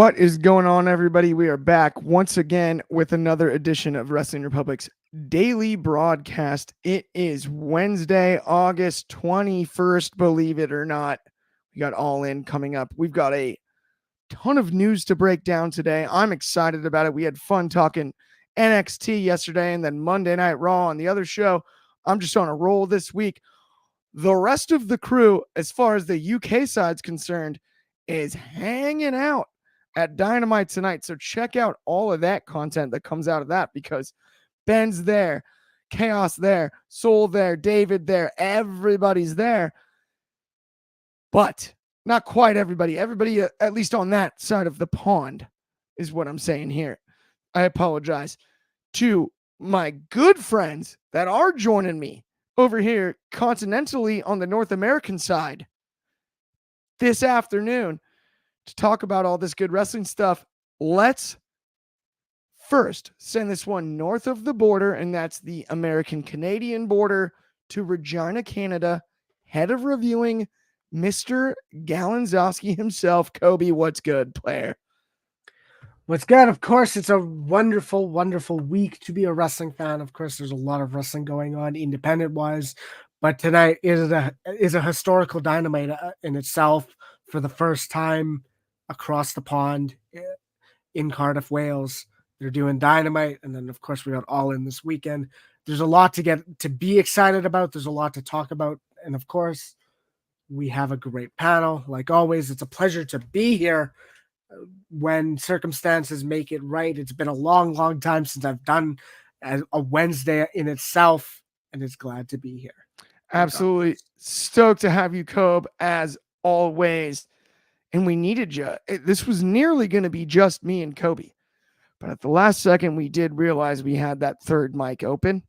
What is going on, everybody? We are back once again with another edition of Wrestling Republic's daily broadcast. It is Wednesday, August 21st, believe it or not. We got All In coming up. We've got a ton of news to break down today. I'm excited about it. We had fun talking NXT yesterday and then Monday Night Raw on the other show. I'm just on a roll this week. The rest of the crew, as far as the UK side's concerned, is hanging out at Dynamite tonight. So check out all of that content that comes out of that, because Ben's there, Chaos there, Soul there, David there, everybody's there. But not quite everybody. Everybody, at least on that side of the pond, is what I'm saying here. I apologize to my good friends that are joining me over here continentally on the North American side this afternoon to talk about all this good wrestling stuff. Let's first send this one north of the border, and that's the American-Canadian border, to Regina, Canada. Head of reviewing, Mr. Galenzoski himself. Coby, what's good, player? What's good? Of course, it's a wonderful, wonderful week to be a wrestling fan. Of course, there's a lot of wrestling going on independent-wise, but tonight is a historical Dynamite in itself for the first time across the pond in Cardiff, Wales. They're doing Dynamite, and then, of course, we got All In this weekend. There's a lot to be excited about. There's a lot to talk about, and, of course, we have a great panel. Like always, it's a pleasure to be here when circumstances make it right. It's been a long, long time since I've done a Wednesday in itself, and it's glad to be here. Absolutely stoked to have you, Cobe, as always. And we needed you. This was nearly going to be just me and Coby. But at the last second, we did realize we had that third mic open.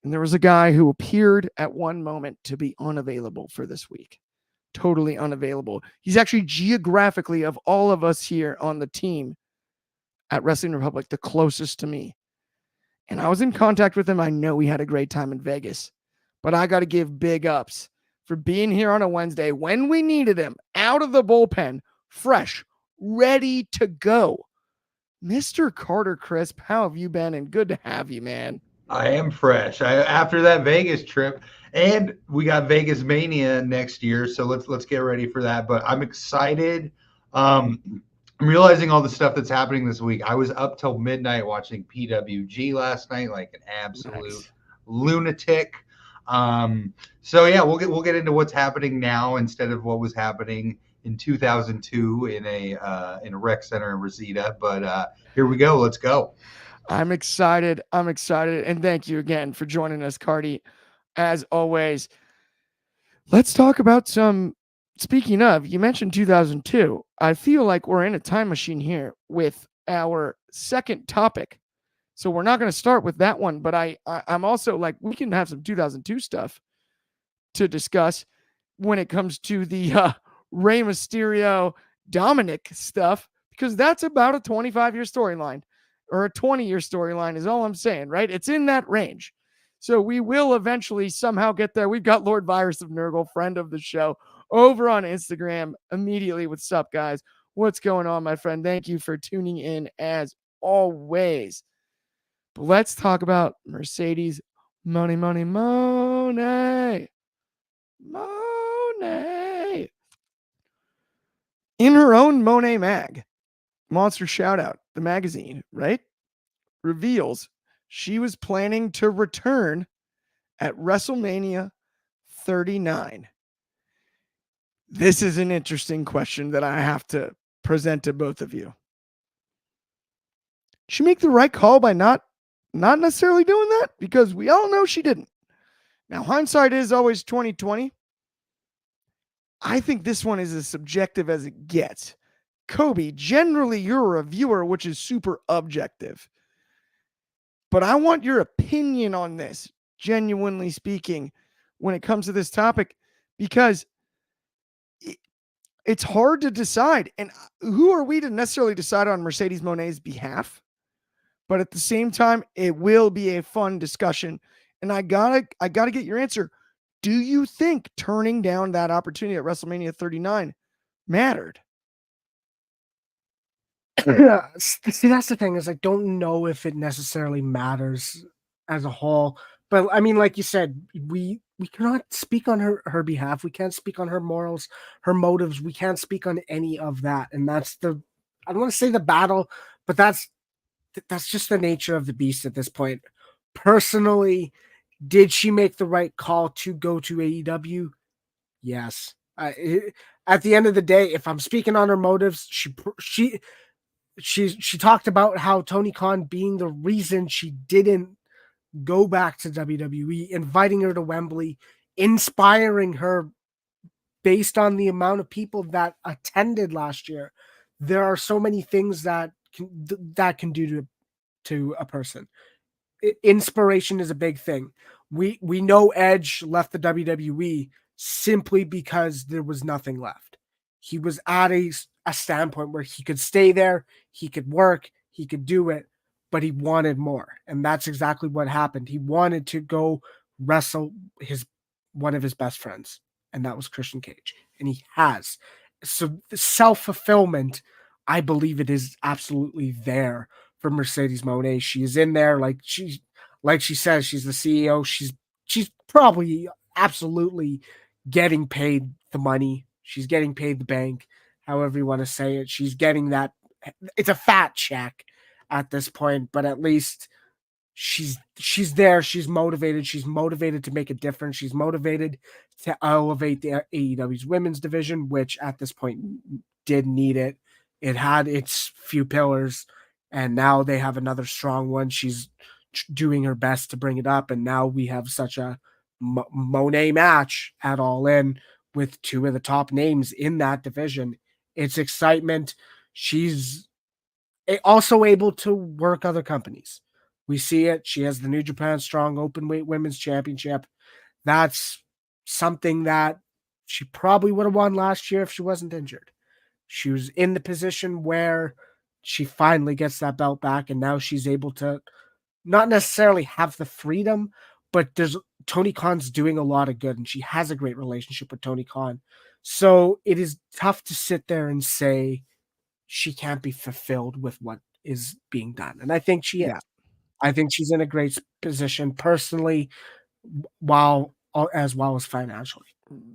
And there was a guy who appeared at one moment to be unavailable for this week. Totally unavailable. He's actually geographically, of all of us here on the team at Wrestling Republic, the closest to me. And I was in contact with him. I know we had a great time in Vegas. But I got to give big ups for being here on a Wednesday when we needed him, out of the bullpen, fresh, ready to go. Mr. Carter Crisp, how have you been? And good to have you, man. I am fresh. After that Vegas trip, and we got Vegas Mania next year, so let's get ready for that. But I'm excited. I'm realizing all the stuff that's happening this week. I was up till midnight watching PWG last night, like an absolute lunatic. So yeah, we'll get into what's happening now instead of what was happening in 2002 in a rec center in Reseda. But here we go. Let's go. I'm excited. And thank you again for joining us, Cardi. As always, let's talk about speaking of, you mentioned 2002. I feel like we're in a time machine here with our second topic. So we're not going to start with that one, but I'm also like, we can have some 2002 stuff to discuss when it comes to the Rey Mysterio Dominic stuff, because that's about a 25-year storyline. Or a 20-year storyline is all I'm saying, right? It's in that range. So we will eventually somehow get there. We've got Lord Virus of Nurgle, friend of the show, over on Instagram immediately. What's up, guys? What's going on, my friend? Thank you for tuning in as always. But let's talk about Mercedes Mone. In her own Monet mag, Monster Shoutout, the magazine, right, reveals she was planning to return at WrestleMania 39. This is an interesting question that I have to present to both of you. Did she make the right call by not necessarily doing that? Because we all know she didn't. Now, hindsight is always 2020. I think this one is as subjective as it gets. Coby, generally you're a reviewer, which is super objective. But I want your opinion on this, genuinely speaking, when it comes to this topic, because it's hard to decide. And who are we to necessarily decide on Mercedes Mone's behalf? But at the same time, it will be a fun discussion. And I gotta get your answer. Do you think turning down that opportunity at WrestleMania 39 mattered? See, that's the thing, is I don't know if it necessarily matters as a whole. But I mean, like you said, we cannot speak on her behalf. We can't speak on her morals, her motives. We can't speak on any of that. And that's I don't want to say the battle, but that's just the nature of the beast at this point. Personally, did she make the right call to go to AEW? Yes. At the end of the day, if I'm speaking on her motives, she talked about how Tony Khan being the reason she didn't go back to WWE, inviting her to Wembley, inspiring her based on the amount of people that attended last year. There are so many things that can do to a person. Inspiration is a big thing. We know Edge left the WWE simply because there was nothing left. He was at a standpoint where he could stay there, he could work, he could do it, but he wanted more. And that's exactly what happened. He wanted to go wrestle one of his best friends, and that was Christian Cage. And he has. So the self-fulfillment, I believe it is absolutely there for Mercedes Mone. She is in there, like she says, she's the CEO. She's probably absolutely getting paid the money. She's getting paid the bank, however you want to say it. She's getting that. It's a fat check at this point, but at least she's there. She's motivated. She's motivated to make a difference. She's motivated to elevate the AEW's women's division, which at this point did need it. It had its few pillars, and now they have another strong one. She's doing her best to bring it up, and now we have such a Monet match at All In with two of the top names in that division. It's excitement. She's also able to work other companies. We see it. She has the New Japan Strong Openweight Women's Championship. That's something that she probably would have won last year if she wasn't injured. She was in the position where she finally gets that belt back, and now she's able to not necessarily have the freedom, but Tony Khan's doing a lot of good, and she has a great relationship with Tony Khan. So it is tough to sit there and say she can't be fulfilled with what is being done. And I think she is. Yeah. I think she's in a great position personally, as well as financially.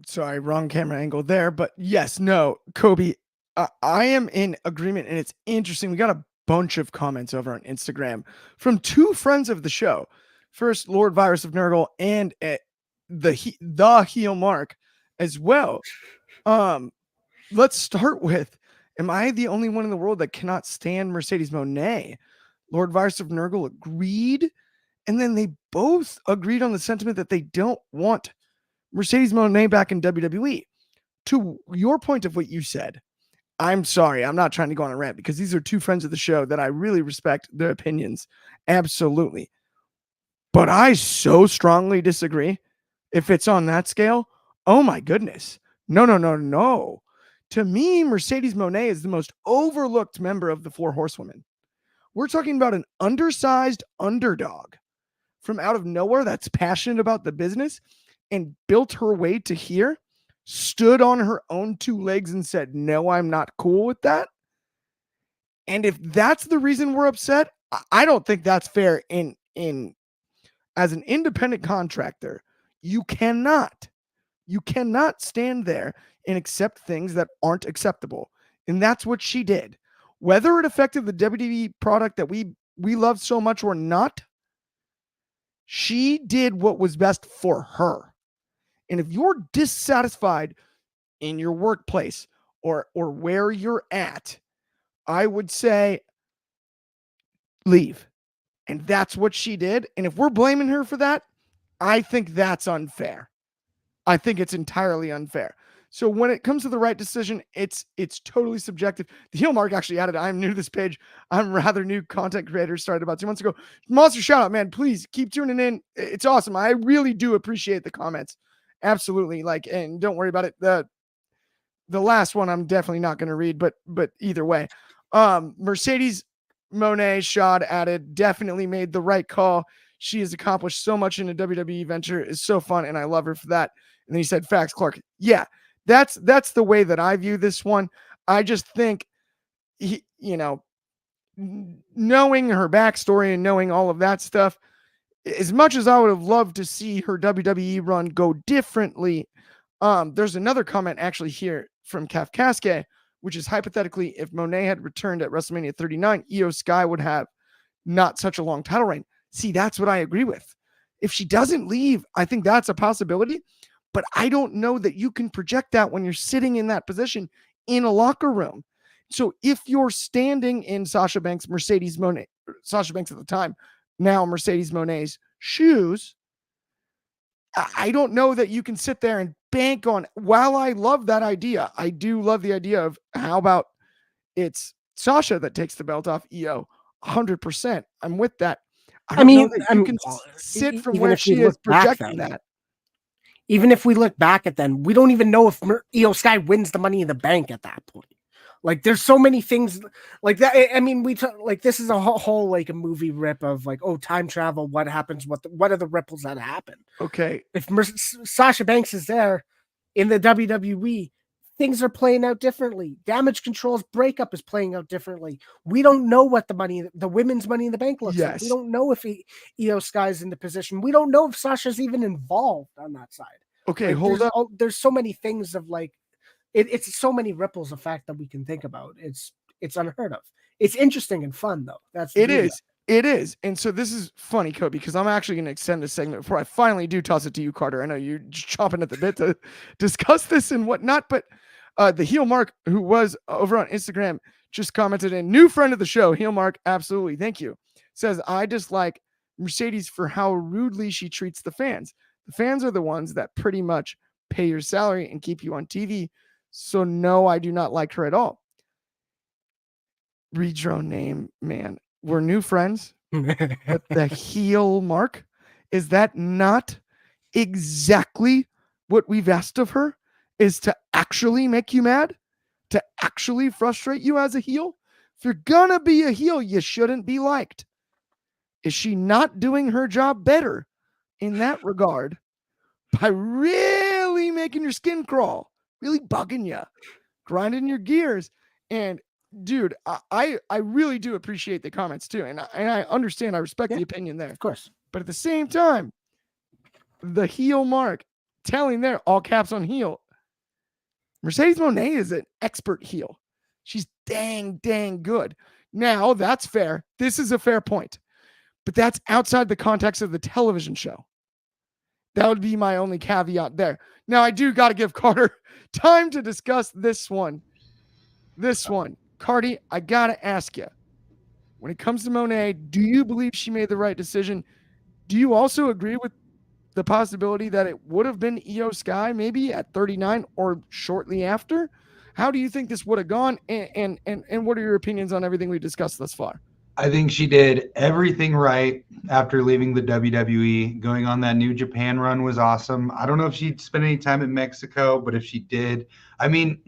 Sorry, wrong camera angle there, but yes, no, Coby, I am in agreement, and it's interesting. We got a bunch of comments over on Instagram from two friends of the show. First, Lord Virus of Nurgle, and the heel Mark as well. Let's start with, am I the only one in the world that cannot stand Mercedes Mone? Lord Virus of Nurgle agreed, and then they both agreed on the sentiment that they don't want Mercedes Mone back in WWE. To your point of what you said, I'm sorry, I'm not trying to go on a rant, because these are two friends of the show that I really respect their opinions. Absolutely. But I so strongly disagree. If it's on that scale, oh my goodness. No. To me, Mercedes Mone is the most overlooked member of the Four Horsewomen. We're talking about an undersized underdog from out of nowhere that's passionate about the business and built her way to here, stood on her own two legs and said, no, I'm not cool with that. And if that's the reason we're upset, I don't think that's fair. As an independent contractor, you cannot stand there and accept things that aren't acceptable. And that's what she did. Whether it affected the WWE product that we love so much or not, she did what was best for her. And if you're dissatisfied in your workplace or where you're at, I would say leave. And that's what she did. And if we're blaming her for that, I think that's unfair. I think it's entirely unfair. So when it comes to the right decision, it's totally subjective. The heel Mark actually added, I'm new to this page. I'm rather new content creator, started about 2 months ago. Monster shout out, man. Please keep tuning in. It's awesome. I really do appreciate the comments. Absolutely. And don't worry about it. The last one I'm definitely not going to read, but either way. Mercedes Mone Shad added, definitely made the right call. She has accomplished so much in a WWE venture. It's so fun, and I love her for that. And then he said, facts, Clark. Yeah, that's the way that I view this one. I just think, knowing her backstory and knowing all of that stuff, as much as I would have loved to see her WWE run go differently, there's another comment actually here from Kafkaske, which is hypothetically, if Monet had returned at WrestleMania 39, Io Sky would have not such a long title reign. See, that's what I agree with. If she doesn't leave, I think that's a possibility, but I don't know that you can project that when you're sitting in that position in a locker room. So if you're standing in Sasha Banks at the time, now Mercedes Mone's shoes, I don't know that you can sit there and bank on, while I love that idea, I do love the idea of how about it's Sasha that takes the belt off Io. 100%. I'm with that. I don't know that you can sit from where she is projecting that. Even if we look back at them, we don't even know if Io Sky wins the Money in the Bank at that point. Like, there's so many things like that. I mean, this is a whole like a movie rip of like, oh, time travel. What happens? What are the ripples that happen? Okay. If Sasha Banks is there in the WWE, things are playing out differently. Damage Control's breakup is playing out differently. We don't know what the women's Money in the Bank looks like. We don't know if Io Sky's in the position. We don't know if Sasha's even involved on that side. Okay, like, hold up. There's so many things of like, it's so many ripples of fact that we can think about. It's unheard of. It's interesting and fun though. It is. And so this is funny, Coby, because I'm actually going to extend this segment before I finally do toss it to you, Carter. I know you're chomping at the bit to discuss this and whatnot, but the heel Mark, who was over on Instagram, just commented in, new friend of the show, heel Mark, absolutely, thank you. Says, I dislike Mercedes for how rudely she treats the fans. The fans are the ones that pretty much pay your salary and keep you on TV. So no, I do not like her at all. Read your own name, man. We're new friends, but the heel Mark, is that not exactly what we've asked of her? Is to actually make you mad? To actually frustrate you as a heel? If you're gonna be a heel, you shouldn't be liked. Is she not doing her job better in that regard by really making your skin crawl, really bugging you, grinding your gears? And dude, I really do appreciate the comments too. And I understand, I respect the opinion there. Of course. But at the same time, the heel Mark telling there, all caps on heel, Mercedes Moné is an expert heel. She's dang good. Now, that's fair. This is a fair point. But that's outside the context of the television show. That would be my only caveat there. Now, I do got to give Carter time to discuss this one. Cardi, I got to ask you, when it comes to Moné, do you believe she made the right decision? Do you also agree with the possibility that it would have been Io Sky maybe at 39 or shortly after? How do you think this would have gone? And what are your opinions on everything we discussed thus far? I think she did everything right after leaving the WWE. Going on that New Japan run was awesome. I don't know if she'd spent any time in Mexico, but if she did, I mean,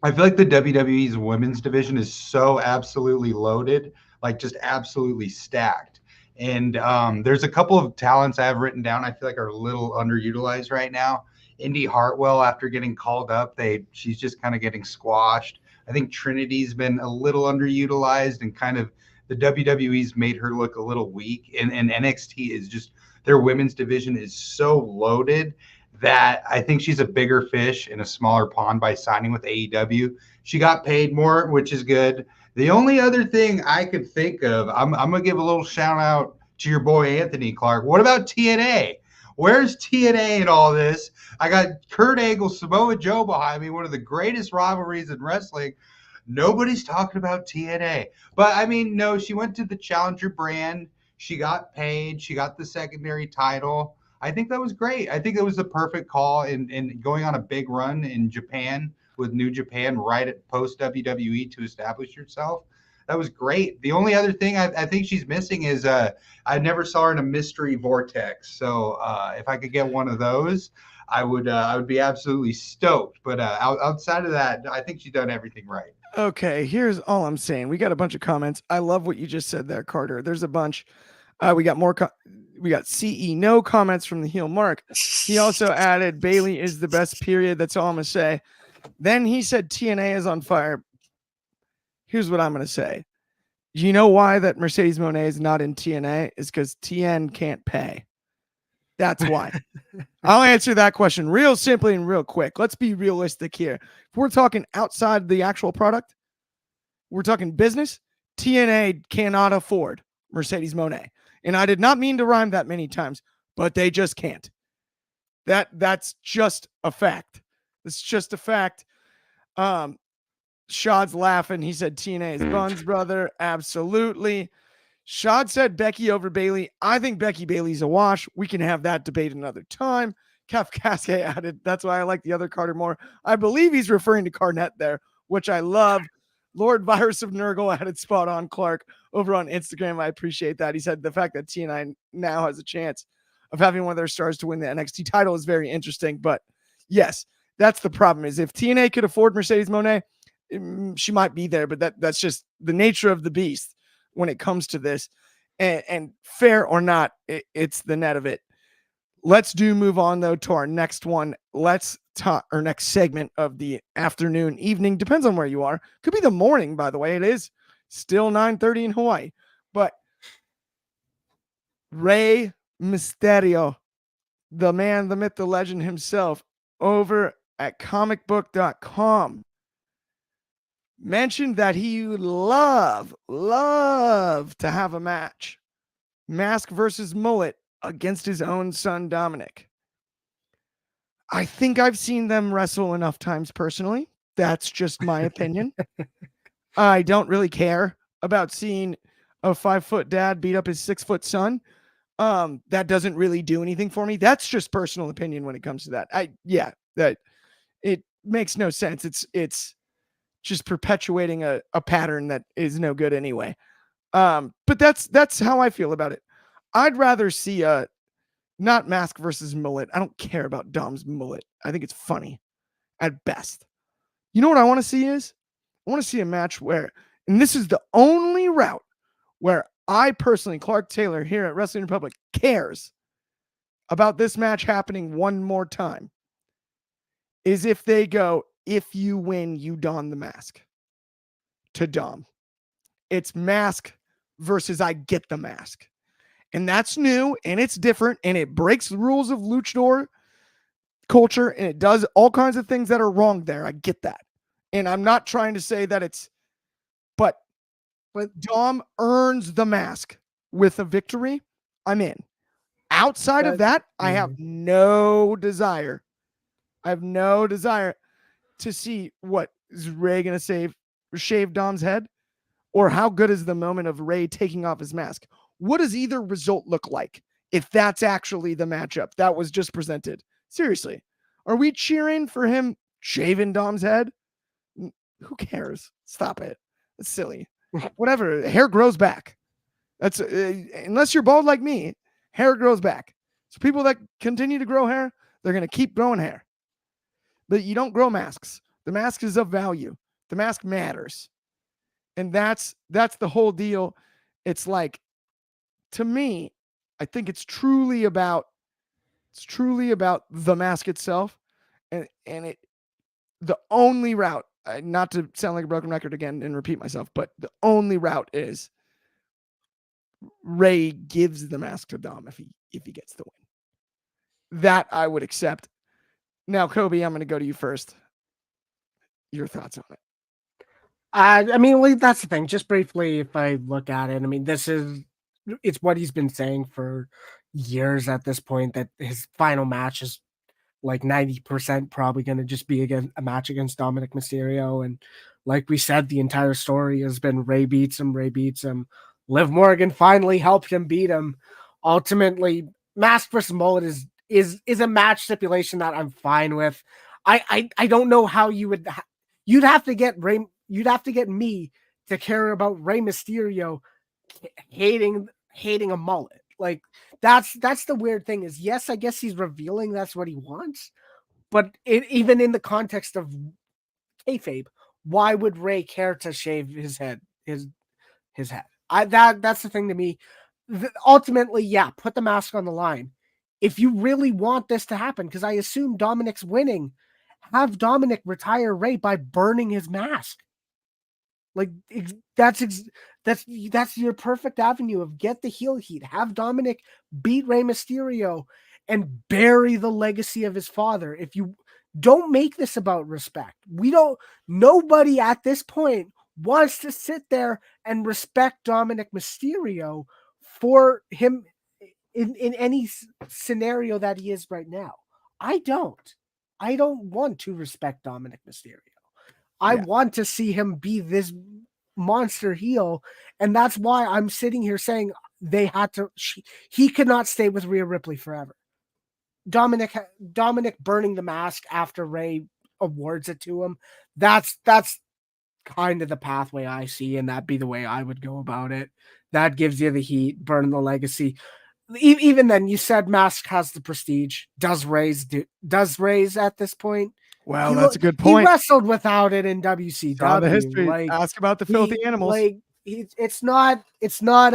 I feel like the WWE's women's division is so absolutely loaded, like just absolutely stacked. And there's a couple of talents I have written down I feel like are a little underutilized right now. Indy Hartwell, after getting called up, she's just kind of getting squashed. I think Trinity's been a little underutilized and kind of the WWE's made her look a little weak. And NXT is just, their women's division is so loaded that I think she's a bigger fish in a smaller pond by signing with AEW. She got paid more, which is good. The only other thing I could think of, I'm going to give a little shout out to your boy, Anthony Clark. What about TNA? Where's TNA in all this? I got Kurt Angle, Samoa Joe behind me, one of the greatest rivalries in wrestling. Nobody's talking about TNA. But, I mean, no, she went to the Challenger brand. She got paid. She got the secondary title. I think that was great. I think it was the perfect call in going on a big run in Japan with New Japan right at post WWE to establish yourself. That was great. The only other thing I think she's missing is I never saw her in a mystery vortex. So if I could get one of those, I would be absolutely stoked. But outside of that, I think she's done everything right. Okay, here's all I'm saying. We got a bunch of comments. I love what you just said there, Carter. There's a bunch. We got more. We got CE no comments from the heel Mark. He also added Bailey is the best, period. That's all I'm going to say. Then he said TNA is on fire. Here's what I'm going to say. You know why that Mercedes Mone is not in TNA? Is because TN can't pay. That's why. I'll answer that question real simply and real quick. Let's be realistic here. If we're talking outside the actual product, we're talking business, TNA cannot afford Mercedes Mone. And I did not mean to rhyme that many times, but they just can't. That's just a fact. It's just a fact. Shad's laughing. He said TNA is Bun's brother. Absolutely. Shad said Becky over Bailey. I think Becky Bailey's a wash. We can have that debate another time. Kef Cascade added, that's why I like the other Carter more. I believe he's referring to Carnett there, which I love. Lord Virus of Nurgle added spot on Clark over on Instagram. I appreciate that. He said the fact that TNI now has a chance of having one of their stars to win the NXT title is very interesting. But yes, that's the problem is if TNA could afford Mercedes Mone, she might be there, but that's just the nature of the beast when it comes to this. And fair or not, it's the net of it. Let's move on though to our next one. Let's talk our next segment of the afternoon, evening, depends on where you are. Could be the morning, by the way. It is still 9:30 in Hawaii. But Rey Mysterio, the man, the myth, the legend himself, over at comicbook.com, mentioned that he would love to have a match, Mask versus Mullet, against his own son, Dominic. I think I've seen them wrestle enough times personally. That's just my opinion. I don't really care about seeing a 5-foot dad beat up his 6-foot son. That doesn't really do anything for me. That's just personal opinion when it comes to that. That it makes no sense. It's just perpetuating a pattern that is no good anyway. But that's how I feel about it. I'd rather see a not Mask versus Mullet. I don't care about Dom's mullet. I think it's funny at best. You know what I want to see is? I want to see a match where, and this is the only route where I personally, Clark Taylor here at Wrestling Republic, cares about this match happening one more time, is if they go, if you win, you don the mask to Dom. It's Mask versus I get the mask. And that's new and it's different and it breaks the rules of luchador culture and it does all kinds of things that are wrong there. I get that. And I'm not trying to say that it's, but Dom earns the mask with a victory. I'm in. Outside of that, I have no desire. I have no desire to see what is Ray going to shave Dom's head, or how good is the moment of Ray taking off his mask? What does either result look like if that's actually the matchup that was just presented? Seriously, are we cheering for him shaving Dom's head? Who cares? Stop it. It's silly. Whatever. Hair grows back. That's unless you're bald like me, hair grows back. So people that continue to grow hair, they're going to keep growing hair. But you don't grow masks. The mask is of value. The mask matters. And that's the whole deal. It's like, to me, I think it's truly about the mask itself. And it, the only route, not to sound like a broken record again and repeat myself, but the only route is Ray gives the mask to Dom if he gets the win. That I would accept. Now, Coby, I'm going to go to you first. Your thoughts on it? I mean, that's the thing. Just briefly, if I look at it, I mean, it's what he's been saying for years at this point, that his final match is like 90% probably going to just be a match against Dominic Mysterio. And like we said, the entire story has been Ray beats him. Liv Morgan finally helped him beat him. Ultimately, Mask versus Mullet is a match stipulation that I'm fine with. I don't know how you'd have to get me to care about Rey Mysterio hating a mullet. Like that's the weird thing is, yes, I guess he's revealing that's what he wants, but even in the context of kayfabe, why would Ray care to shave his head? His head. That's the thing to me. Ultimately, yeah, put the mask on the line. If you really want this to happen, because I assume Dominic's winning, have Dominic retire Ray by burning his mask. Like that's your perfect avenue of get the heel heat, have Dominic beat Rey Mysterio, and bury the legacy of his father. If you don't make this about respect, nobody at this point wants to sit there and respect Dominic Mysterio for him in any scenario that he is right now. I don't want to respect Dominic Mysterio. I want to see him be this monster heel, and that's why I'm sitting here saying he could not stay with Rhea Ripley forever. Dominic burning the mask after Rey awards it to him, that's kind of the pathway I see, and that'd be the way I would go about it. That gives you the heat, burn the legacy. Even then, you said mask has the prestige. Does Rey's at this point? Well, that's a good point. He wrestled without it in WCW. Saw the history. Ask about the filthy animals. It's not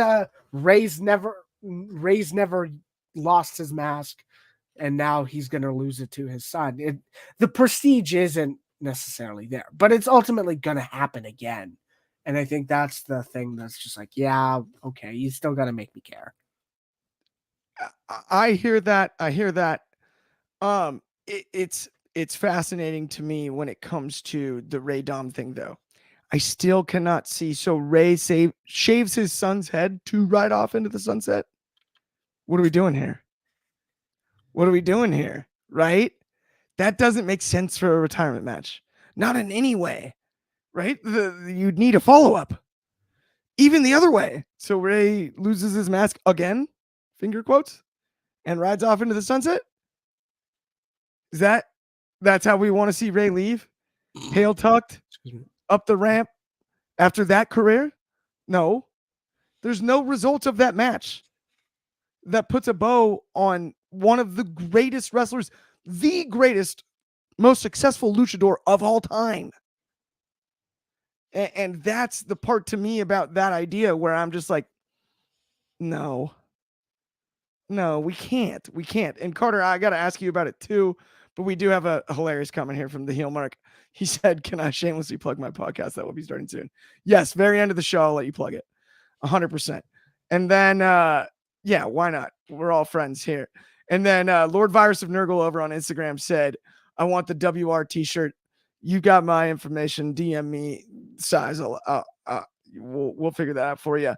a Rey's never lost his mask, and now he's going to lose it to his son. The prestige isn't necessarily there, but it's ultimately going to happen again. And I think that's the thing that's just like, yeah, okay, you still got to make me care. I hear that. It's fascinating to me when it comes to the Rey Dom thing, though. I still cannot see. So Rey shaves his son's head to ride off into the sunset. What are we doing here? Right? That doesn't make sense for a retirement match. Not in any way, right? You'd need a follow-up. Even the other way. So Rey loses his mask again, finger quotes, and rides off into the sunset. That's how we want to see Rey leave? Tail tucked up the ramp after that career? No. There's no result of that match that puts a bow on one of the greatest wrestlers, the greatest, most successful luchador of all time. And that's the part to me about that idea where I'm just like, no, we can't. And Carter, I got to ask you about it too, but we do have a hilarious comment here from the heel Mark. He said, can I shamelessly plug my podcast that will be starting soon? Yes, very end of the show, I'll let you plug it. 100%. And then, yeah, why not? We're all friends here. And then Lord Virus of Nurgle over on Instagram said, I want the WR t-shirt. You got my information. DM me size. We'll figure that out for you.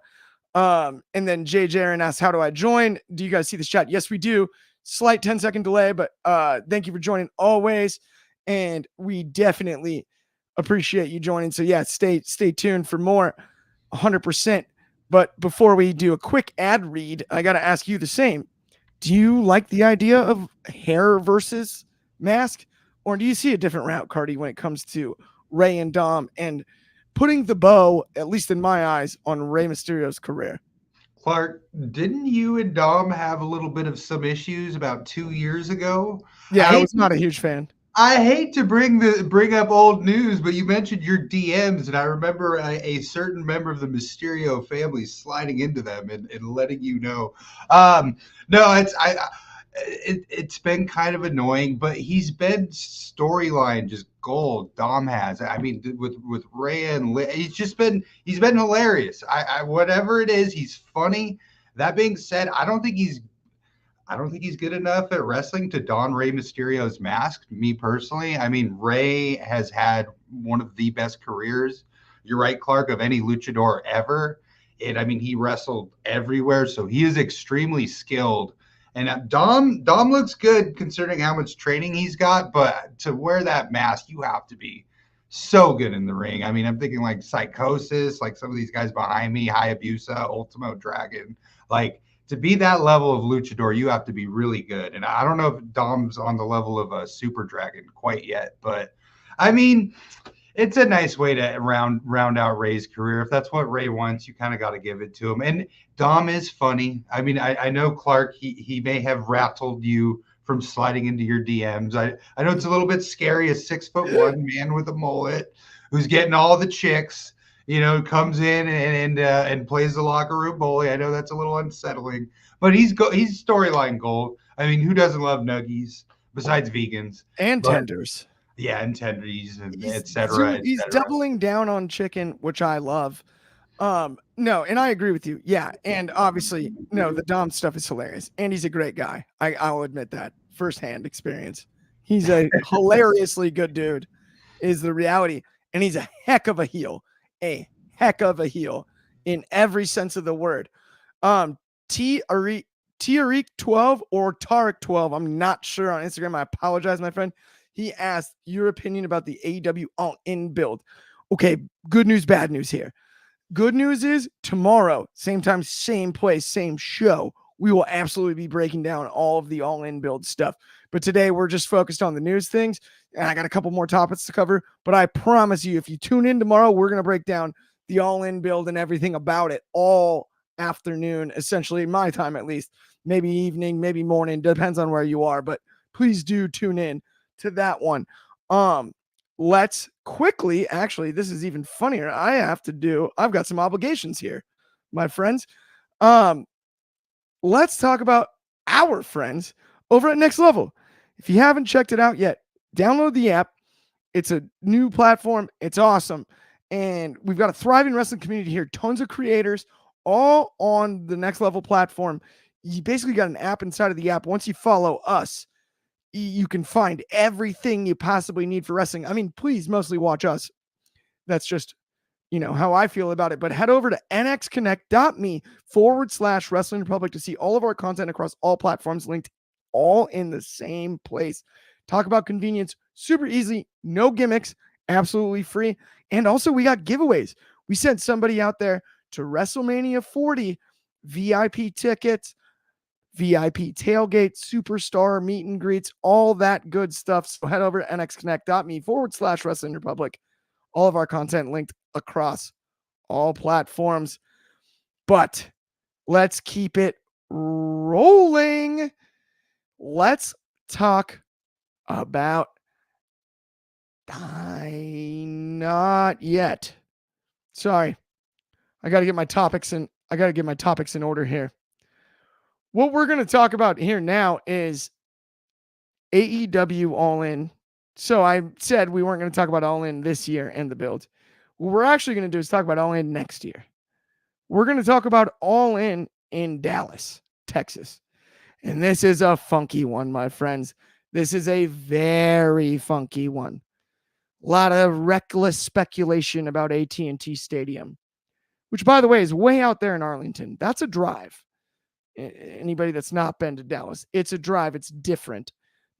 And then Jay Jaron asks, how do I join? Do you guys see this chat? Yes, we do. Slight 10-second delay, but thank you for joining always. And we definitely appreciate you joining. So yeah, stay tuned for more. 100%. But before we do a quick ad read, I got to ask you the same. Do you like the idea of hair versus mask? Or do you see a different route, Cardi, when it comes to Rey and Dom and putting the bow, at least in my eyes, on Rey Mysterio's career? Clark, didn't you and Dom have a little bit of some issues about 2 years ago? Yeah, I was not a huge fan. I hate to bring up old news, but you mentioned your DMs, and I remember a certain member of the Mysterio family sliding into them and letting you know. No, it's been kind of annoying, but he's been storyline just gold. Dom has. I mean, with Rhea and he's been hilarious. I whatever it is, he's funny. That being said, I don't think he's good enough at wrestling to don Rey Mysterio's mask, me personally. I mean, Rey has had one of the best careers, you're right, Clark, of any luchador ever. And I mean, he wrestled everywhere, so he is extremely skilled. And Dom looks good considering how much training he's got, but to wear that mask, you have to be so good in the ring. I mean, I'm thinking like Psychosis, like some of these guys behind me, Hayabusa, Ultimo Dragon, like, to be that level of luchador, you have to be really good. And I don't know if Dom's on the level of a Super Dragon quite yet, but I mean, it's a nice way to round out Rey's career. If that's what Rey wants, you kind of got to give it to him. And Dom is funny. I mean, I know Clark, he may have rattled you from sliding into your DMs. I know it's a little bit scary, a 6'1" man with a mullet who's getting all the chicks, you know, comes in and plays the locker room bully. I know that's a little unsettling, but he's storyline gold. I mean, who doesn't love nuggies besides vegans and tenders? Yeah, intensity and He's, et cetera, et he's cetera. doubling down on chicken, which I love. No, and I agree with you. Yeah, and obviously, no, the Dom stuff is hilarious, and he's a great guy. I'll admit that firsthand experience. He's a hilariously good dude, is the reality, and he's a heck of a heel, in every sense of the word. Tariq 12 or Tariq 12, I'm not sure on Instagram. I apologize, my friend. He asked your opinion about the AEW All-In build. Okay, good news, bad news here. Good news is tomorrow, same time, same place, same show, we will absolutely be breaking down all of the all-in build stuff. But today we're just focused on the news things, and I got a couple more topics to cover. But I promise you, if you tune in tomorrow, we're going to break down the all-in build and everything about it all afternoon, essentially my time at least, maybe evening, maybe morning, depends on where you are. But please do tune in to that one. Let's quickly, actually, this is even funnier. I've got some obligations here, my friends. Let's talk about our friends over at Next Level. If you haven't checked it out yet, download the app. It's a new platform. It's awesome. And we've got a thriving wrestling community here. Tons of creators all on the Next Level platform. You basically got an app inside of the app. Once you follow us, you can find everything you possibly need for wrestling. I mean, please mostly watch that's just, how I feel about it. But head over to nxconnect.me/Wrestling Republic to see all of our content across all platforms, linked all in the same place. Talk about convenience, super easy, no gimmicks, absolutely free. And also, we got giveaways. We sent somebody out there to WrestleMania 40 VIP tickets, VIP tailgate, superstar meet and greets, all that good stuff. So head over to nxconnect.me/Wrestling Republic. All of our content linked across all platforms. But let's keep it rolling. Let's talk about not yet. Sorry. I got to get my topics in order here. What we're going to talk about here now is AEW All In. So I said we weren't going to talk about All In this year and the build. What we're actually going to do is talk about All In next year. We're going to talk about All In Dallas, Texas. And this is a funky one, my friends. This is a very funky one. A lot of reckless speculation about AT&T Stadium, which, by the way, is way out there in Arlington. That's a drive. Anybody that's not been to Dallas, it's a drive. It's different.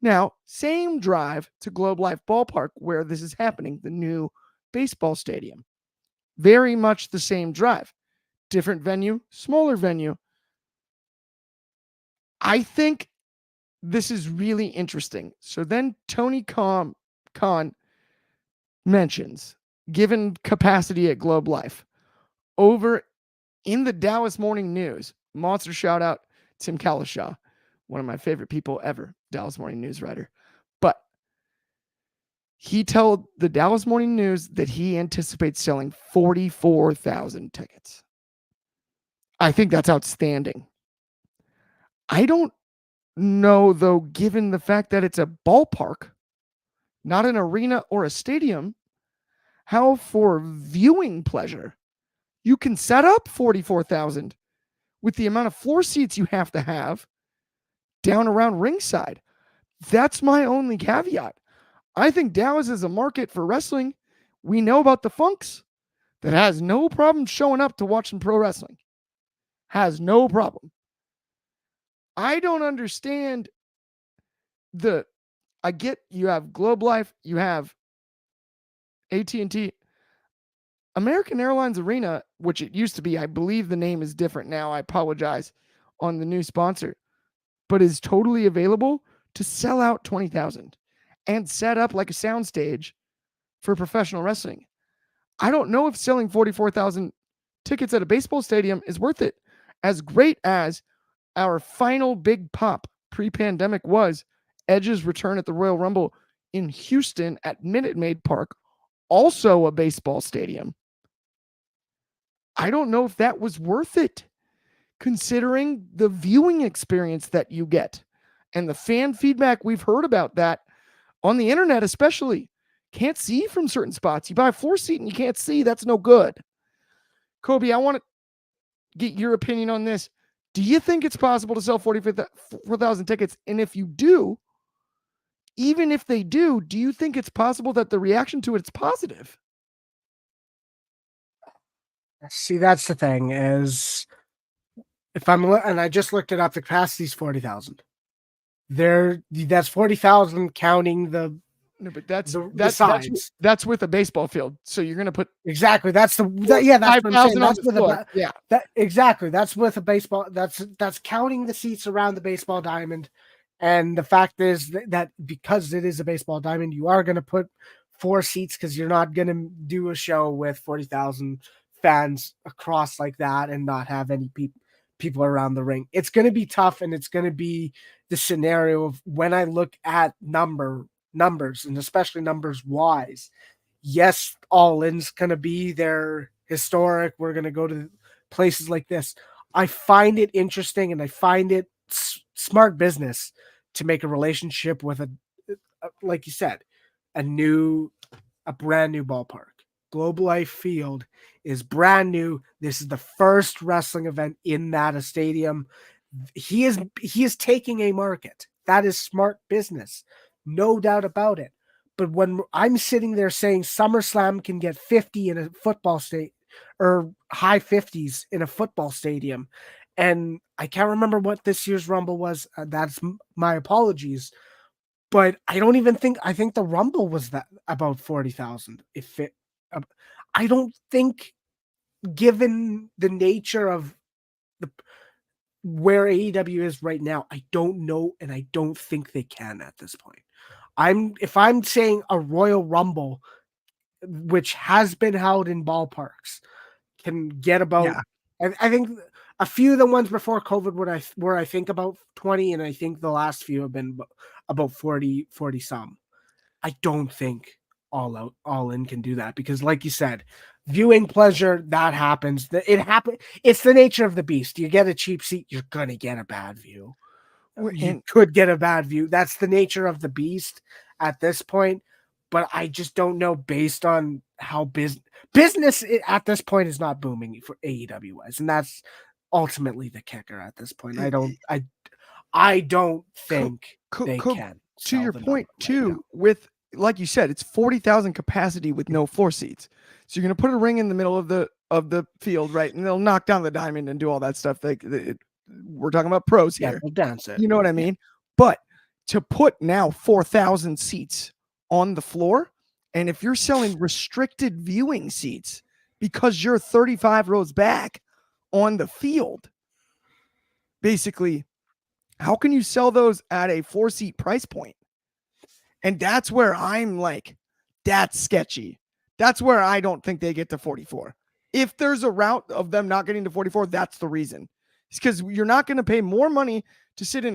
Now, same drive to Globe Life Ballpark where this is happening, the new baseball stadium. Very much the same drive. Different venue, smaller venue. I think this is really interesting. So then Tony Khan mentions, given capacity at Globe Life, over in the Dallas Morning News, monster shout out, Tim Kalishaw, one of my favorite people ever, Dallas Morning News writer. But he told the Dallas Morning News that he anticipates selling 44,000 tickets. I think that's outstanding. I don't know, though, given the fact that it's a ballpark, not an arena or a stadium, how for viewing pleasure you can set up 44,000 with the amount of floor seats you have to have down around ringside. That's my only caveat. I think Dallas is a market for wrestling. We know about the Funks that has no problem showing up to watch some pro wrestling. Has no problem. I don't understand I get you have Globe Life, you have AT&T. American Airlines Arena, which it used to be, I believe the name is different now. I apologize on the new sponsor, but is totally available to sell out 20,000 and set up like a soundstage for professional wrestling. I don't know if selling 44,000 tickets at a baseball stadium is worth it. As great as our final big pop pre-pandemic was, Edge's return at the Royal Rumble in Houston at Minute Maid Park, also a baseball stadium. I don't know if that was worth it, considering the viewing experience that you get and the fan feedback we've heard about that on the internet especially, can't see from certain spots. You buy a floor seat and you can't see. That's no good. Coby, I want to get your opinion on this. Do you think it's possible to sell 4,000 tickets? And if you do, even if they do you think it's possible that the reaction to it's positive? See, that's the thing is, if and I just looked it up, the capacity is 40,000. That's 40,000 counting the. No, but that's with a baseball field. So you're going to put exactly. That's what I'm saying. That's with exactly. That's with a baseball. That's counting the seats around the baseball diamond. And the fact is that because it is a baseball diamond, you are going to put 4 seats because you're not going to do a show with 40,000 fans across like that and not have any people around the ring. It's going to be tough, and it's going to be the scenario of when I look at numbers, and especially numbers wise. Yes, All In's going to be their historic. We're going to go to places like this. I find it interesting, and I find it smart business to make a relationship with like you said, a brand new ballpark. Globe Life Field is brand new. This is the first wrestling event in that stadium. He is taking a market. That is smart business. No doubt about it. But when I'm sitting there saying SummerSlam can get 50 in a football state or high 50s in a football stadium, and I can't remember what this year's Rumble was. That's my apologies. But I think the Rumble was that about 40,000. I don't think, given the nature of where AEW is right now, I don't know, and I don't think they can at this point. If I'm saying a Royal Rumble, which has been held in ballparks, can get about, I think a few of the ones before COVID were I think about 20, and I think the last few have been about 40 some. I don't think All In can do that because, like you said, viewing pleasure, that happens. It's the nature of the beast. You get a cheap seat, you're gonna get a bad view. You could get a bad view. That's the nature of the beast at this point. But I just don't know, based on how business at this point is not booming for AEW wise, and that's ultimately the kicker at this point. I don't think they can. To your point too, with, like you said, it's 40,000 capacity with no floor seats. So you're going to put a ring in the middle of the field, right? And they'll knock down the diamond and do all that stuff. We're talking about pros here. They'll dance it. You know what I mean? Yeah. But to put now 4,000 seats on the floor, and if you're selling restricted viewing seats because you're 35 rows back on the field, basically, how can you sell those at a 4-seat price point? And that's where I'm like, that's sketchy. That's where I don't think they get to 44. If there's a route of them not getting to 44, that's the reason. It's because you're not going to pay more money to sit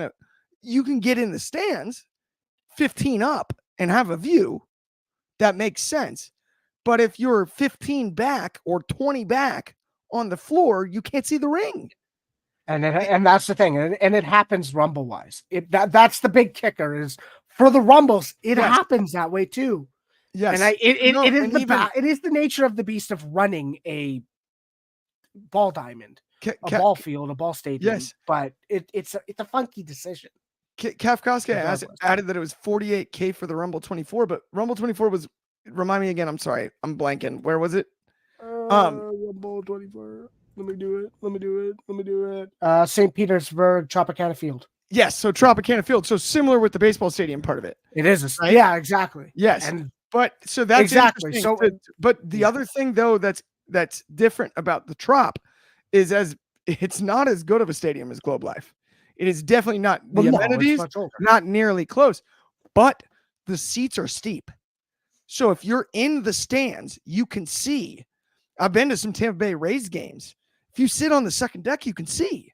you can get in the stands 15 up and have a view. That makes sense. But if you're 15 back or 20 back on the floor, you can't see the ring. And that's the thing. And it happens Rumble wise. That's the big kicker is for the Rumbles. It happens that way too. Yes. And it is the nature of the beast of running a ball diamond, a ball field, a ball stadium. Yes. But it's a funky decision. Kafkowska added that it was $48,000 for the Rumble 24, but Rumble 24 was, remind me again, I'm sorry, I'm blanking. Where was it? Rumble 24. Let me do it. St. Petersburg, Tropicana Field. Yes, so Tropicana Field. So similar with the baseball stadium part of it. It is. Right? Yeah, exactly. Yes. But so that's exactly. So, but the other thing though that's different about the Trop is it's not as good of a stadium as Globe Life. It is definitely not. The amenities, not nearly close, but the seats are steep. So if you're in the stands, you can see. I've been to some Tampa Bay Rays games. If you sit on the second deck, you can see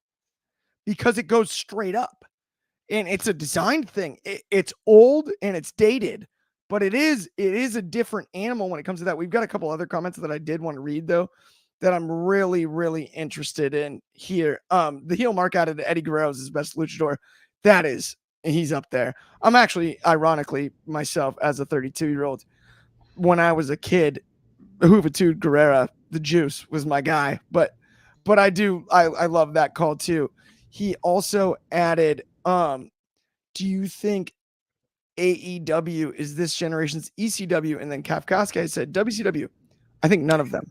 because it goes straight up. And it's a design thing. It's old and it's dated, but it is a different animal when it comes to that. We've got a couple other comments that I did want to read, though, that I'm really, really interested in here. The heel Mark added Eddie Guerrero is his best luchador. That is He's up there. I'm actually, ironically, myself as a 32-year-old, when I was a kid, Juventud Guerrera, the Juice was my guy. But I love that call too. He also added, do you think AEW is this generation's ECW? And then Kafkaska said WCW. I think none of them.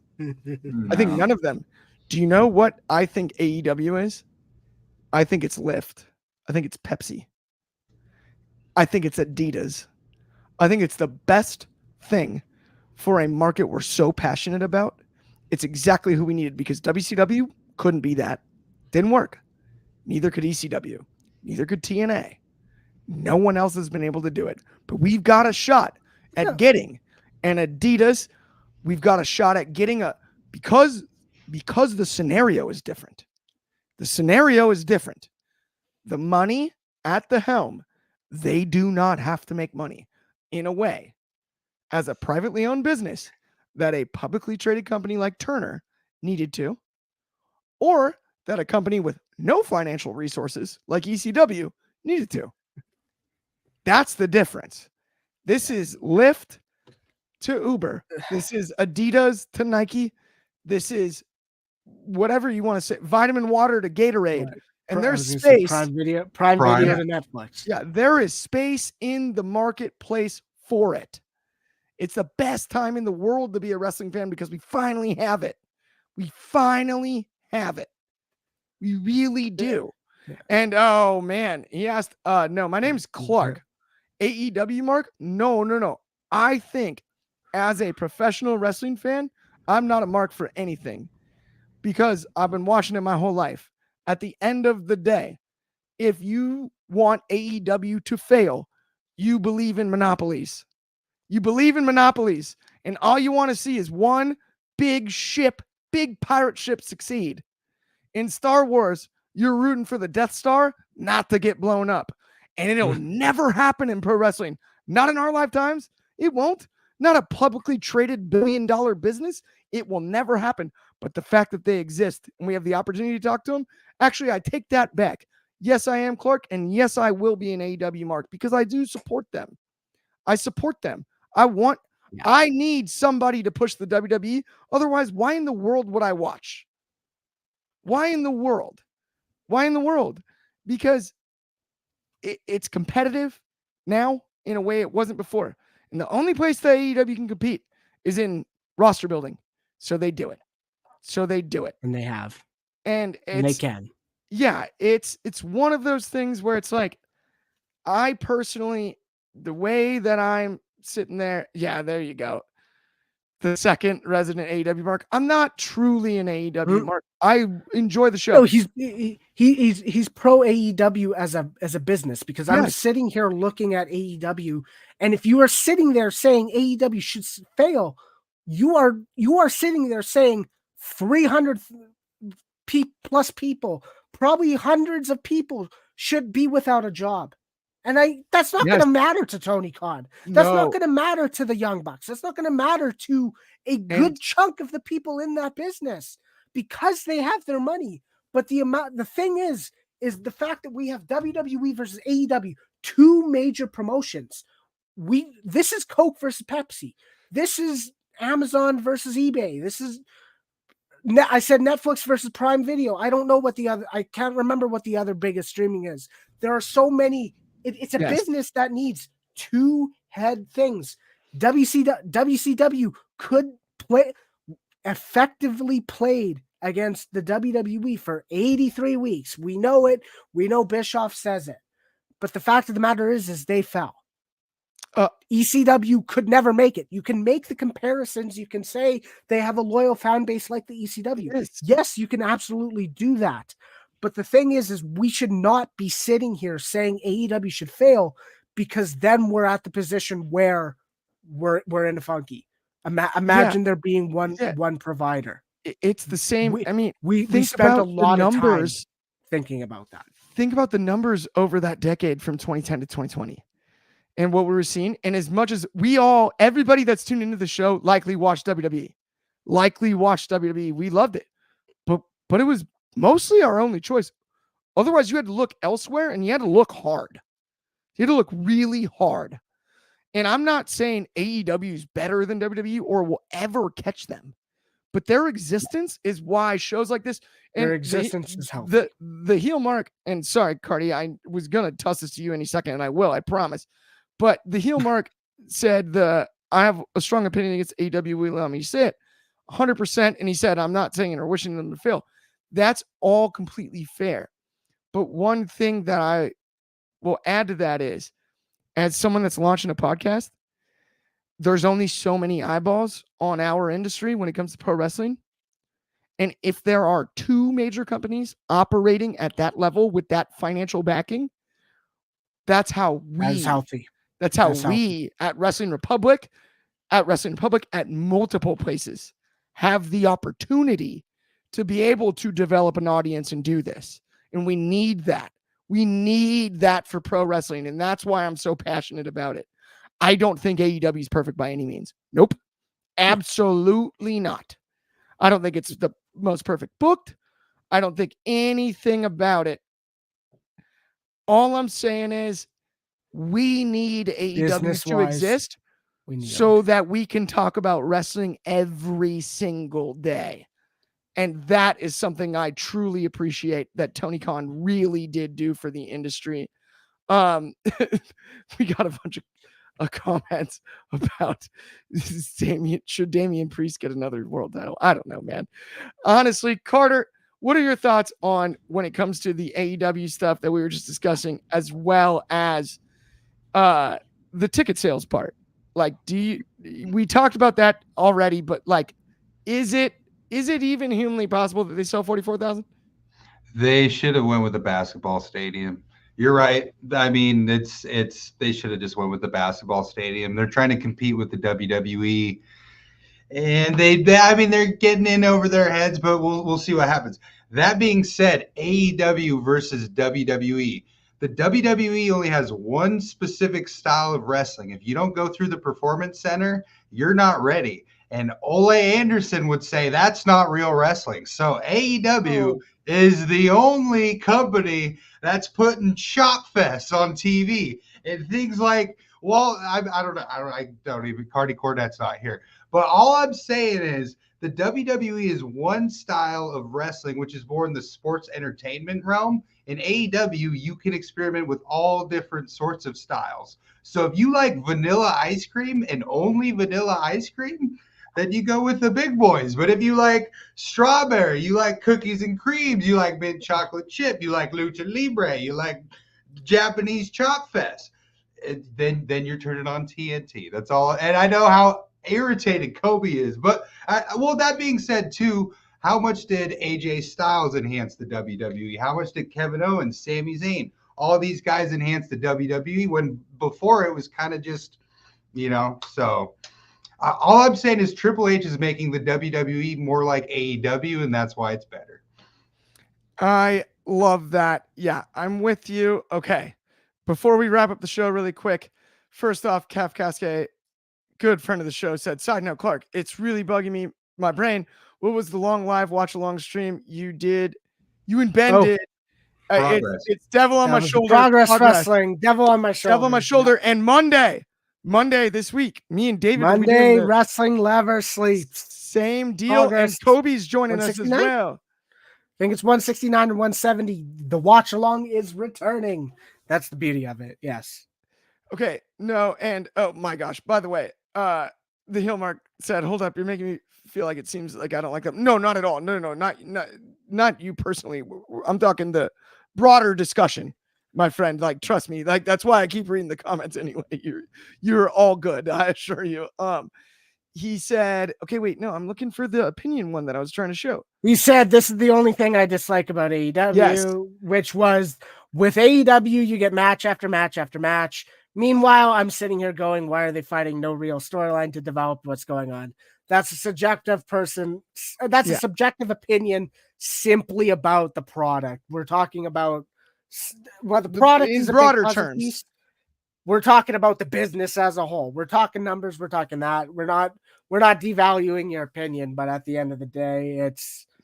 I think none of them. Do you know what I think AEW is? I think it's Lyft. I think it's Pepsi. I think it's Adidas. I think it's the best thing for a market we're so passionate about. It's exactly who we needed because WCW couldn't be that. Didn't work. Neither could ECW. Neither could TNA. No one else has been able to do it. But we've got a shot at getting an Adidas. We've got a shot at getting because the scenario is different. The scenario is different. The money at the helm, they do not have to make money in a way as a privately owned business that a publicly traded company like Turner needed to, or that a company with no financial resources like ECW needed to. That's the difference. This is Lyft to Uber. This is Adidas to Nike. This is whatever you want to say, vitamin water to Gatorade. Right. And there's space. Prime Video to Netflix. Yeah, there is space in the marketplace for it. It's the best time in the world to be a wrestling fan because we finally have it. We finally have it. We really do. Yeah. And oh man, he asked, no, my name's Clark. AEW Mark? No. I think as a professional wrestling fan, I'm not a mark for anything because I've been watching it my whole life. At the end of the day, if you want AEW to fail, you believe in monopolies. You believe in monopolies, and all you want to see is one big pirate ship succeed. In Star Wars, you're rooting for the Death Star not to get blown up. And it'll never happen in pro wrestling. Not in our lifetimes. It won't. Not a publicly traded billion-dollar business. It will never happen. But the fact that they exist and we have the opportunity to talk to them, actually, I take that back. Yes, I am Clark, and yes, I will be an AEW mark because I do support them. I support them. I need somebody to push the WWE. Otherwise, why in the world would I watch? Why in the world? Because it's competitive now in a way it wasn't before. And the only place that AEW can compete is in roster building. So they do it. And they have. And they can. Yeah, it's one of those things where it's like, I personally, the way that I'm sitting there, yeah, there you go. The second resident AEW mark. I'm not truly an AEW mark. I enjoy the show. No, he's pro AEW as a business because I'm sitting here looking at AEW, and if you are sitting there saying AEW should fail, you are sitting there saying 300 plus people, probably hundreds of people should be without a job. And that's not going to matter to Tony Khan. That's not going to matter to the Young Bucks. That's not going to matter to a good chunk of the people in that business because they have their money. But the thing is the fact that we have WWE versus AEW, two major promotions. This is Coke versus Pepsi. This is Amazon versus eBay. I said Netflix versus Prime Video. I don't know I can't remember what the other biggest streaming is. There are so many. It's a business that needs two-head things. WCW could effectively played against the WWE for 83 weeks. We know it. We know Bischoff says it. But the fact of the matter is they fell. ECW could never make it. You can make the comparisons. You can say they have a loyal fan base like the ECW. Yes, you can absolutely do that. But the thing is we should not be sitting here saying AEW should fail because then we're at the position where we're in a funky. Imagine there being one provider. It's the same. We spent a lot of time thinking about that. Think about the numbers over that decade from 2010 to 2020 and what we were seeing. And as much as everybody that's tuned into the show likely watched WWE. We loved it. But it was mostly our only choice. Otherwise, you had to look elsewhere and you had to look hard. You had to look really hard. And I'm not saying AEW is better than WWE or will ever catch them, but their existence is why shows like this and Their existence is healthy. The heel mark. And sorry, Cardi, I was gonna toss this to you any second, and I will, I promise. But the heel mark said I have a strong opinion against AEW. Will allow me to say it 100%. And he said, I'm not saying it or wishing them to fail. That's all completely fair. But one thing that I will add to that is, as someone that's launching a podcast, there's only so many eyeballs on our industry when it comes to pro wrestling. And if there are two major companies operating at that level with that financial backing, that's how we at Wrestling Republic, at multiple places, have the opportunity to be able to develop an audience and do this. And we need that. We need that for pro wrestling. And that's why I'm so passionate about it. I don't think AEW is perfect by any means. Nope. Absolutely not. I don't think it's the most perfect booked. I don't think anything about it. All I'm saying is we need AEW to exist so that we can talk about wrestling every single day. And that is something I truly appreciate that Tony Khan really did do for the industry. We got a bunch of comments about should Damian Priest get another world title? I don't know, man. Honestly, Carter, what are your thoughts on when it comes to the AEW stuff that we were just discussing, as well as the ticket sales part? Like, we talked about that already, but like, is it even humanly possible that they sell 44,000? They should have went with the basketball stadium. You're right. I mean, they should have just went with the basketball stadium. They're trying to compete with the WWE, and they're getting in over their heads, but we'll see what happens. That being said, AEW versus WWE. The WWE only has one specific style of wrestling. If you don't go through the Performance Center, you're not ready. And Ole Anderson would say that's not real wrestling. So AEW is the only company that's putting Chop Fest on TV and things like, well, I don't even, Cardi Cornette's not here. But all I'm saying is the WWE is one style of wrestling, which is more in the sports entertainment realm. In AEW, you can experiment with all different sorts of styles. So if you like vanilla ice cream and only vanilla ice cream, then you go with the big boys. But if you like strawberry, you like cookies and creams, you like mint chocolate chip, you like lucha libre, you like Japanese Chop Fest, then you're turning on TNT. That's all. And I know how irritated Coby is. But, that being said, too, how much did AJ Styles enhance the WWE? How much did Kevin Owens, Sami Zayn, all these guys enhance the WWE when before it was kind of just, so all I'm saying is Triple H is making the WWE more like AEW, and that's why it's better. I love that. Yeah, I'm with you. Okay. Before we wrap up the show really quick, first off, Kaf Casque, good friend of the show, said, side note, Clark, it's really bugging me, my brain. What was the long live watch along stream you and Ben did? It's Devil on My Shoulder. Progress Wrestling. Devil on My Shoulder. Devil on My Shoulder. Yeah. And Monday this week, me and David. Monday, Wrestling Never Sleeps. Same deal. Progress. And Coby's joining us as well. I think it's 169 and 170. The watch along is returning. That's the beauty of it. Yes. Okay. No. And oh my gosh. By the way, the heel mark said, hold up. You're making me feel like it seems like I don't like them. No, not at all. No, not you personally. I'm talking the broader discussion, my friend. Like, trust me. Like, that's why I keep reading the comments anyway. You're all good. I assure you. He said, okay, wait, no, I'm looking for the opinion one that I was trying to show. We said this is the only thing I dislike about AEW, which was with AEW, you get match after match after match. Meanwhile, I'm sitting here going, why are they fighting no real storyline to develop what's going on? That's a subjective a subjective opinion simply about the product. We're talking about the product in broader terms. We're talking about the business as a whole. We're talking numbers. We're talking that. We're not devaluing your opinion, but at the end of the day,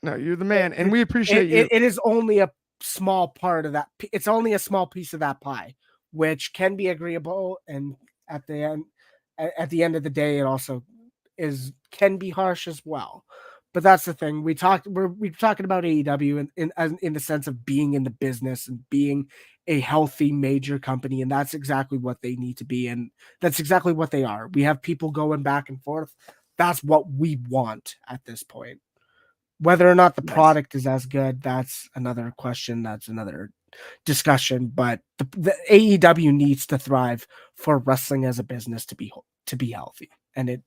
you're the man, and we appreciate you. It is only a small part of that. It's only a small piece of that pie. which can be agreeable, and at the end of the day, it also can be harsh as well. But that's the thing. We're talking about AEW in the sense of being in the business and being a healthy major company, and that's exactly what they need to be, and that's exactly what they are. We have people going back and forth. That's what we want at this point. Whether or not the product is as good, that's another question. That's another discussion. But the AEW needs to thrive for wrestling as a business to be healthy, and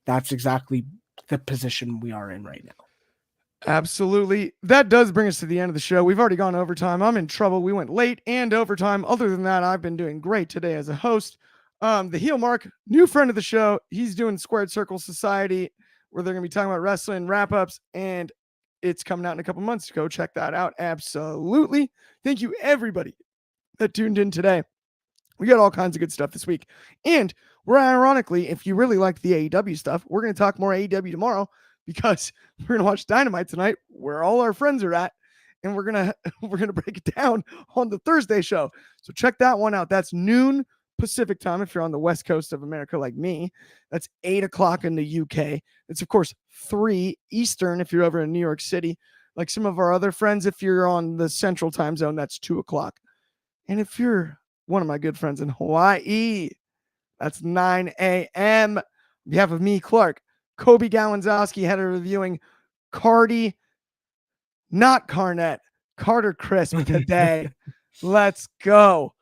that's exactly the position we are in right now. Absolutely. That does bring us to the end of the show. We've already gone overtime. I'm in trouble. We went late and overtime. Other than that, I've been doing great today as a host. The heel Mark, new friend of the show. He's doing Squared Circle Society, where they're going to be talking about wrestling wrap-ups, and it's coming out in a couple months. Go check that out. Absolutely. Thank you, everybody that tuned in today. We got all kinds of good stuff this week. And we're ironically, if you really like the AEW stuff, we're going to talk more AEW tomorrow, because we're going to watch Dynamite tonight, where all our friends are at, and we're going to break it down on the Thursday show. So check that one out. That's noon Pacific time if you're on the west coast of America like me. That's 8 o'clock in the UK. It's, of course, 3 Eastern if you're over in New York City. Like some of our other friends, if you're on the central time zone, that's 2 o'clock. And if you're one of my good friends in Hawaii, that's 9 a.m. On behalf of me, Clark, Coby Galenzoski, head of reviewing not Carnett, Carter Crisp today. Let's go.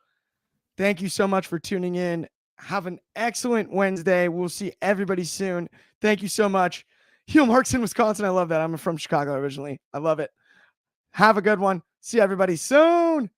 Thank you so much for tuning in. Have an excellent Wednesday. We'll see everybody soon. Thank you so much. Heel Marks in Wisconsin. I love that. I'm from Chicago originally. I love it. Have a good one. See everybody soon.